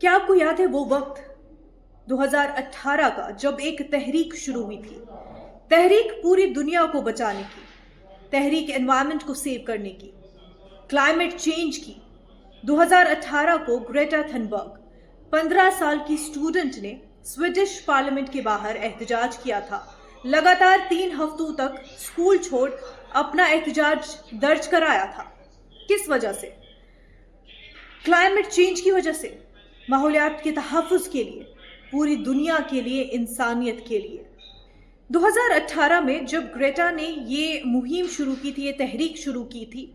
क्या आपको याद है वो वक्त 2018 का जब एक तहरीक शुरू हुई थी? तहरीक पूरी दुनिया को बचाने की, तहरीक एनवायरनमेंट को सेव करने की, क्लाइमेट चेंज की। 2018 को ग्रेटा थनबर्ग 15 साल की स्टूडेंट ने स्वीडिश पार्लियामेंट के बाहर एहतजाज किया था। लगातार 3 हफ्तों तक स्कूल छोड़ अपना एहतजाज दर्ज कराया था। किस वजह से? क्लाइमेट चेंज की वजह से, माहौलियात के तहफ़्फ़ुज़ के लिए, पूरी दुनिया के लिए, इंसानियत के लिए। 2018 में जब ग्रेटा ने ये मुहिम शुरू की थी, ये तहरीक शुरू की थी,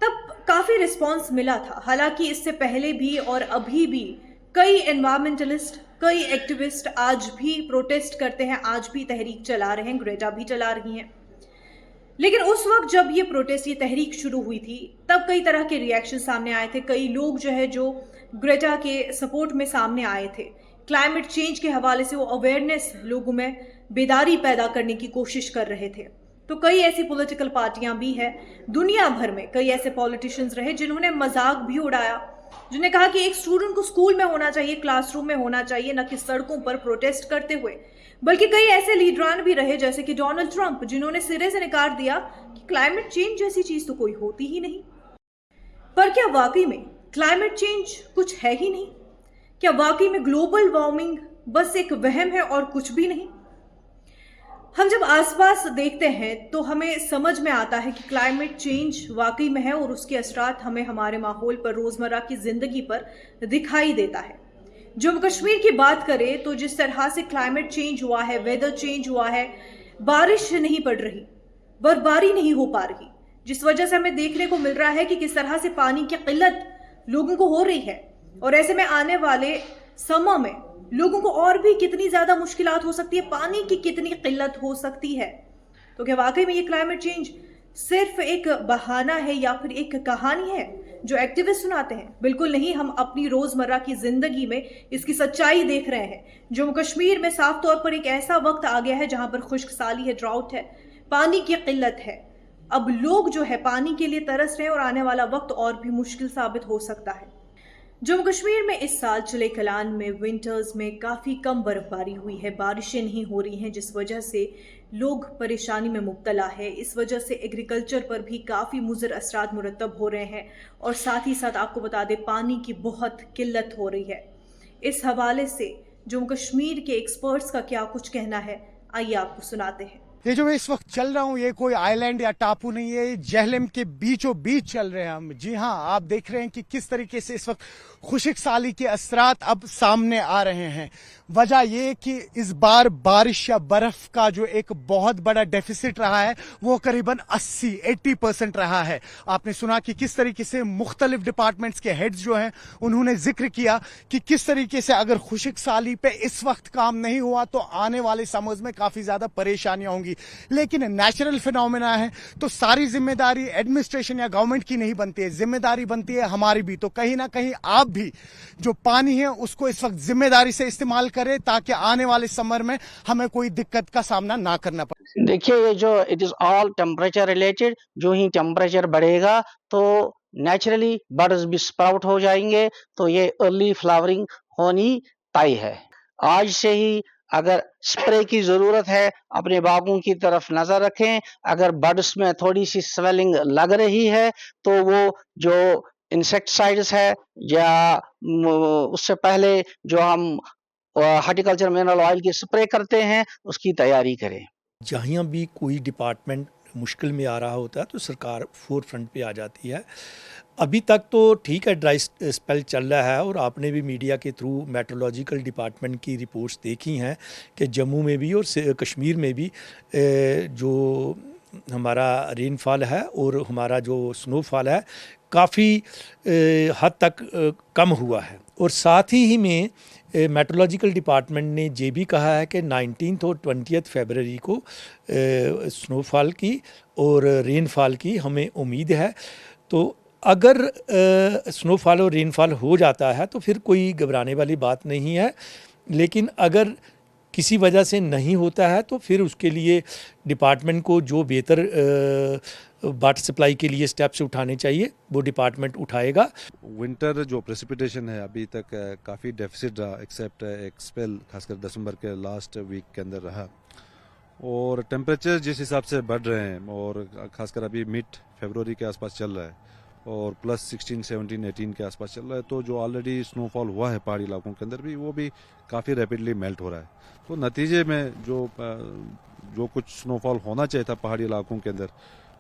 तब काफ़ी रिस्पॉन्स मिला था। हालांकि इससे पहले भी और अभी भी कई एनवायरमेंटलिस्ट, कई एक्टिविस्ट आज भी प्रोटेस्ट करते हैं, आज भी तहरीक चला रहे हैं, ग्रेटा भी चला रही हैं। लेकिन उस वक्त जब ये प्रोटेस्ट, ये तहरीक शुरू हुई थी, तब कई तरह के रिएक्शन सामने आए थे। कई लोग जो ग्रेटा के सपोर्ट में सामने आए थे। क्लाइमेट चेंज के हवाले से वो अवेयरनेस लोगों में बेदारी पैदा करने की कोशिश कर रहे थे। तो कई ऐसी पॉलिटिकल पार्टियां भी हैं दुनिया भर में, कई ऐसे पॉलिटिशियंस रहे जिन्होंने मजाक भी उड़ाया, जिन्होंने कहा कि एक स्टूडेंट को स्कूल में होना चाहिए, क्लासरूम में होना चाहिए, न कि सड़कों पर प्रोटेस्ट करते हुए। बल्कि कई ऐसे लीडरान भी रहे जैसे कि डोनाल्ड ट्रंप, जिन्होंने सिरे से नकार दिया कि क्लाइमेट चेंज जैसी चीज तो कोई होती ही नहीं। पर क्या वाकई में क्लाइमेट चेंज कुछ है ही नहीं? क्या वाकई में ग्लोबल वार्मिंग बस एक वहम है और कुछ भी नहीं? हम जब आसपास देखते हैं तो हमें समझ में आता है कि क्लाइमेट चेंज वाकई में है और उसके असरात हमें हमारे माहौल पर, रोजमर्रा की जिंदगी पर दिखाई देता है। जम्मू कश्मीर की बात करें तो जिस तरह से क्लाइमेट चेंज हुआ है, वेदर चेंज हुआ है, बारिश नहीं पड़ रही, बर्फबारी नहीं हो पा रही, जिस वजह से हमें देखने को मिल रहा है कि किस तरह से पानी की किल्लत लोगों को हो रही है। और ऐसे में आने वाले समय में लोगों को और भी कितनी ज्यादा मुश्किलात हो सकती है, पानी की कितनी किल्लत हो सकती है। तो क्या वाकई में ये क्लाइमेट चेंज सिर्फ एक बहाना है या फिर एक कहानी है जो एक्टिविस्ट सुनाते हैं? बिल्कुल नहीं। हम अपनी रोजमर्रा की जिंदगी में इसकी सच्चाई देख रहे हैं। जम्मू कश्मीर में साफ तौर पर एक ऐसा वक्त आ गया है जहां पर खुश्क साली है, ड्राउट है, पानी की किल्लत है। अब लोग पानी के लिए तरस रहे हैं और आने वाला वक्त और भी मुश्किल साबित हो सकता है। जम्मू कश्मीर में इस साल चिले कलान में विंटर्स में काफ़ी कम बर्फबारी हुई है, बारिशें नहीं हो रही हैं, जिस वजह से लोग परेशानी में मुब्तला है। इस वजह से एग्रीकल्चर पर भी काफ़ी मुज़र असरात मुरतब हो रहे हैं और साथ ही साथ आपको बता दें पानी की बहुत किल्लत हो रही है। इस हवाले से जम्मू कश्मीर के एक्सपर्ट्स का क्या कुछ कहना है, आइए आपको सुनाते हैं। ये जो मैं इस वक्त चल रहा हूँ ये कोई आइलैंड या टापू नहीं है, ये जेहलम के बीचों बीच चल रहे हैं हम। जी हाँ, आप देख रहे हैं कि किस तरीके से इस वक्त खुश्क साली के असरात अब सामने आ रहे हैं। वजह ये कि इस बार बारिश या बर्फ का जो एक बहुत बड़ा डेफिसिट रहा है वो करीबन 80% रहा है। आपने सुना कि किस तरीके से मुख्तलिफ डिपार्टमेंट्स के हेड्स जो हैं उन्होंने जिक्र किया कि किस तरीके से अगर खुश्क साली पे इस वक्त काम नहीं हुआ तो आने वाले समर्स में काफी ज्यादा परेशानियां होंगी। लेकिन नेचुरल फिनोमेना है तो सारी जिम्मेदारी एडमिनिस्ट्रेशन या गवर्नमेंट की नहीं बनती है, जिम्मेदारी बनती है हमारी भी। तो कहीं ना कहीं आप भी जो पानी है उसको इस वक्त जिम्मेदारी से इस्तेमाल करें ताकि आने वाले समर में हमें कोई दिक्कत का सामना ना करना पड़े। देखिए, ये जो it is all temperature related. जो ही टेम्परेचर बढ़ेगा तो नेचुरली बर्ड्स भी स्प्राउट हो जाएंगे, तो ये अर्ली फ्लावरिंग होनी तय है। आज से ही अगर स्प्रे की जरूरत है, अपने बागों की तरफ नजर रखें। अगर बर्ड्स में थोड़ी सी स्वेलिंग लग रही है तो वो जो इंसेक्टिसाइड्स है या उससे पहले जो हम हार्टिकल्चर मिनरल ऑयल की स्प्रे करते हैं उसकी तैयारी करें। जहाँ भी कोई डिपार्टमेंट मुश्किल में आ रहा होता है तो सरकार फोर फ्रंट पे आ जाती है। अभी तक तो ठीक है, ड्राई स्पेल चल रहा है और आपने भी मीडिया के थ्रू मेट्रोलॉजिकल डिपार्टमेंट की रिपोर्ट्स देखी हैं कि जम्मू में भी और कश्मीर में भी जो हमारा रेनफॉल है और हमारा जो स्नोफॉल है काफ़ी हद तक कम हुआ है। और साथ ही में मेट्रोलॉजिकल डिपार्टमेंट ने ये भी कहा है कि 19 और 20 फरवरी को स्नोफॉल की और रेनफॉल की हमें उम्मीद है। तो अगर स्नोफॉल और रेनफॉल हो जाता है तो फिर कोई घबराने वाली बात नहीं है, लेकिन अगर किसी वजह से नहीं होता है तो फिर उसके लिए डिपार्टमेंट को जो बेहतर वाटर सप्लाई के लिए स्टेप्स उठाने चाहिए, वो डिपार्टमेंट उठाएगा। विंटर जो प्रेसिपिटेशन है अभी तक काफ़ी डेफिसिट रहा, एक्सेप्ट एक स्पेल खासकर दिसंबर के लास्ट वीक के अंदर रहा। और टेम्परेचर जिस हिसाब से बढ़ रहे हैं और खासकर अभी मिड फरवरी के आसपास चल रहा है और प्लस 16, 17, 18 के आसपास चल रहा है, तो जो ऑलरेडी स्नोफॉल हुआ है पहाड़ी इलाकों के अंदर भी, वो भी काफ़ी रैपिडली मेल्ट हो रहा है। तो नतीजे में जो कुछ स्नोफॉल होना चाहिए था पहाड़ी इलाकों के अंदर,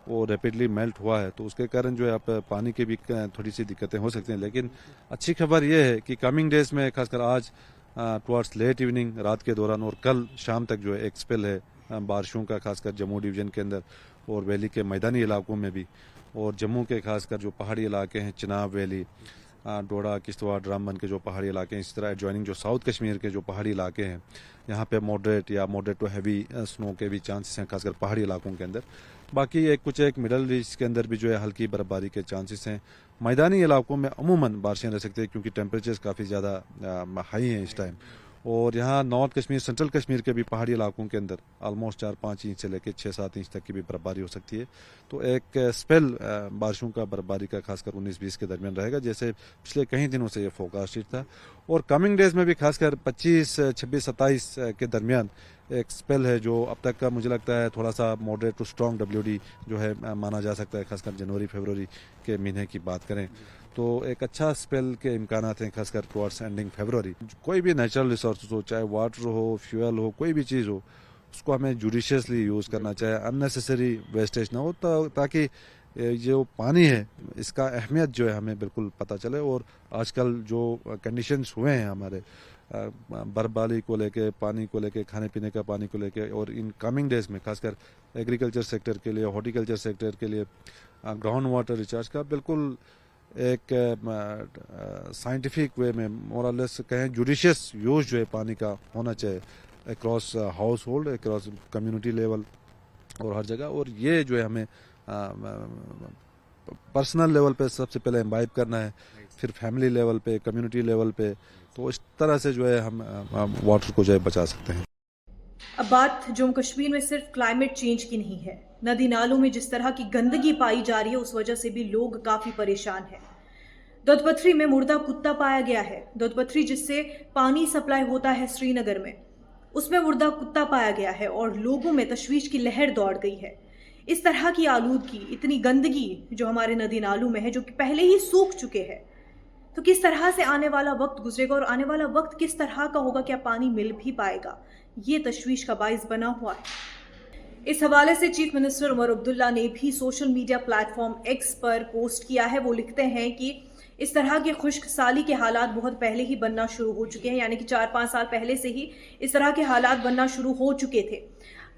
वो रैपिडली मेल्ट हुआ है। तो उसके कारण जो है आप पानी की भी थोड़ी सी दिक्कतें हो सकती हैं। लेकिन अच्छी खबर ये है कि कमिंग डेज में खासकर आज टुवर्ड्स लेट इवनिंग, रात के दौरान और कल शाम तक जो है एक स्पेल है बारिशों का, खासकर जम्मू डिवीज़न के अंदर और वैली के मैदानी इलाकों में भी, और जम्मू के खासकर जो पहाड़ी इलाके हैं, चिनाब वैली, डोडा, किश्तवाड़, रामबन के जो पहाड़ी इलाके हैं, इसी तरह एडजॉइनिंग जो साउथ कश्मीर के जो पहाड़ी इलाके हैं, यहाँ पे मॉडरेट टू हैवी स्नो के भी चांसेस हैं, खासकर पहाड़ी इलाकों के अंदर। बाकी एक मिडल रीज के अंदर भी जो है हल्की बर्फबारी के चांसेस हैं। मैदानी इलाकों में अमूमन बारिशें रह सकती है क्योंकि टेम्परेचर्स काफ़ी ज़्यादा हाई हैं इस टाइम। और यहाँ नॉर्थ कश्मीर, सेंट्रल कश्मीर के भी पहाड़ी इलाकों के अंदर ऑलमोस्ट 4-5 इंच से लेकर 6-7 इंच तक की भी बर्फबारी हो सकती है। तो एक स्पेल बारिशों का, बर्फबारी का खासकर 19-20 के दरमियान रहेगा, जैसे पिछले कई दिनों से ये फोरकास्टेड था। और कमिंग डेज में भी खासकर 25, 26, 27 के दरमियान एक स्पेल है जो अब तक का मुझे लगता है थोड़ा सा मॉडरेट टू स्ट्रॉन्ग WD जो है माना जा सकता है, खासकर जनवरी फरवरी के महीने की बात करें तो एक अच्छा स्पेल के इम्कानात हैं, खासकर टुवर्ड्स एंडिंग फरवरी। कोई भी नेचुरल रिसोर्स हो, चाहे वाटर हो, फ्यूल हो, कोई भी चीज़ हो, उसको हमें जुडिशियसली यूज़ करना चाहिए, अननेसेसरी वेस्टेज ना हो, ताकि जो पानी है इसका अहमियत जो है हमें बिल्कुल पता चले। और आजकल जो कंडीशंस हुए हैं हमारे बर्फबारी को लेके, पानी को लेके, खाने पीने का पानी को लेके, और इन कमिंग डेज में खासकर एग्रीकल्चर सेक्टर के लिए, हॉर्टिकल्चर सेक्टर के लिए ग्राउंड वाटर रिचार्ज का बिल्कुल एक साइंटिफिक वे में मोरलेस कहें जुडिशियस यूज जो है पानी का होना चाहिए across house hold, across community level और हर जगह। और ये जो है हमें पर्सनल लेवल पे सबसे पहले इम्बाइब करना है, फिर फैमिली लेवल पे, कम्युनिटी लेवल पे। तो इस तरह से जो है हम वाटर को जो है बचा सकते हैं। अब बात जम्मू कश्मीर में सिर्फ क्लाइमेट चेंज की नहीं है। नदी नालों में जिस तरह की गंदगी पाई जा रही है उस वजह से भी लोग काफी परेशान हैं। दुधपथरी में मुर्दा कुत्ता पाया गया है। दुधपथरी जिससे पानी सप्लाई होता है श्रीनगर में, उसमें मुर्दा कुत्ता पाया गया है और लोगों में तशवीश की लहर दौड़ गई है। इस तरह की आलूदगी, इतनी गंदगी जो हमारे नदी नालों में है, जो कि पहले ही सूख चुके हैं, तो किस तरह से आने वाला वक्त गुजरेगा और आने वाला वक्त किस तरह का होगा, क्या पानी मिल भी पाएगा, ये तशवीश का बाइस बना हुआ है। इस हवाले से चीफ मिनिस्टर उमर अब्दुल्ला ने भी सोशल मीडिया प्लेटफॉर्म एक्स पर पोस्ट किया है। वो लिखते हैं कि इस तरह के खुश्क साली के हालात बहुत पहले ही बनना शुरू हो चुके हैं, यानी कि 4-5 साल पहले से ही इस तरह के हालात बनना शुरू हो चुके थे।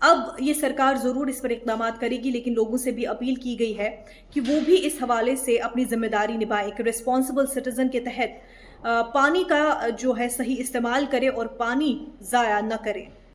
अब ये सरकार जरूर इस पर इकदाम करेगी, लेकिन लोगों से भी अपील की गई है कि वो भी इस हवाले से अपनी जिम्मेदारी निभाएं, एक रिस्पॉन्सिबल सिटीजन के तहत पानी का जो है सही इस्तेमाल करें और पानी ज़ाया न करें।